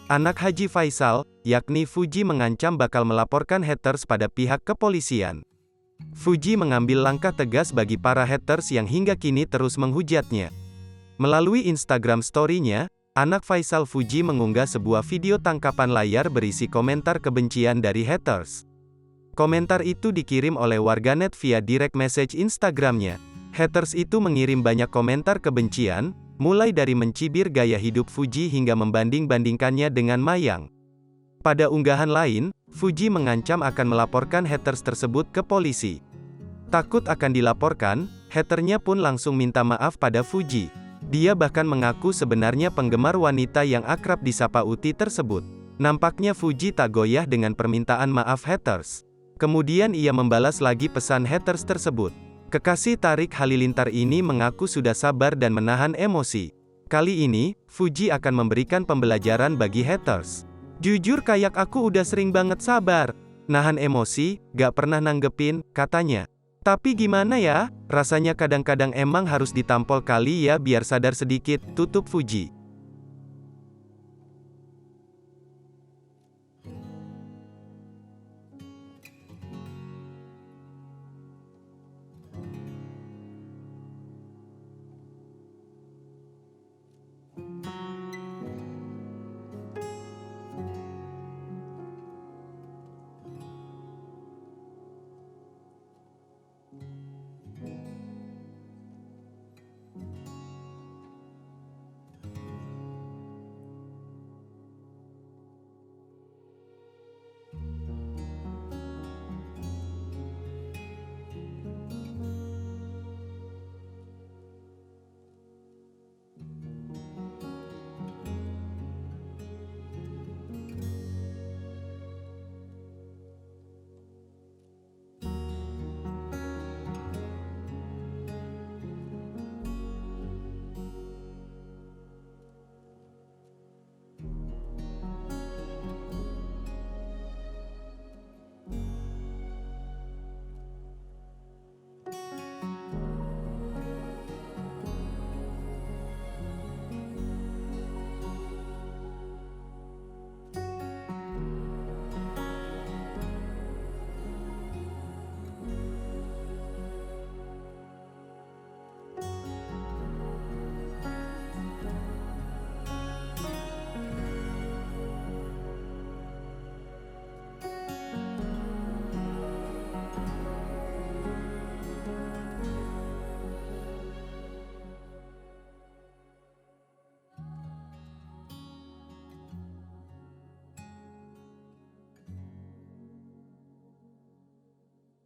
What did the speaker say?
Anak Haji Faisal, yakni Fuji mengancam bakal melaporkan haters pada pihak kepolisian. Fuji mengambil langkah tegas bagi para haters yang hingga kini terus menghujatnya. Melalui Instagram story-nya, anak Faisal Fuji mengunggah sebuah video tangkapan layar berisi komentar kebencian dari haters. Komentar itu dikirim oleh warganet via direct message Instagramnya. Haters itu mengirim banyak komentar kebencian, mulai dari mencibir gaya hidup Fuji hingga membanding-bandingkannya dengan Mayang. Pada unggahan lain, Fuji mengancam akan melaporkan haters tersebut ke polisi. Takut akan dilaporkan, haternya pun langsung minta maaf pada Fuji. Dia bahkan mengaku sebenarnya penggemar wanita yang akrab disapa Uti tersebut. Nampaknya Fuji tak goyah dengan permintaan maaf haters. Kemudian ia membalas lagi pesan haters tersebut. Kekasih Tarik Halilintar ini mengaku sudah sabar dan menahan emosi. Kali ini, Fuji akan memberikan pembelajaran bagi haters. Jujur kayak aku udah sering banget sabar. Nahan emosi, gak pernah nanggepin, katanya. Tapi gimana ya, rasanya kadang-kadang emang harus ditampol kali ya biar sadar sedikit, tutup Fuji.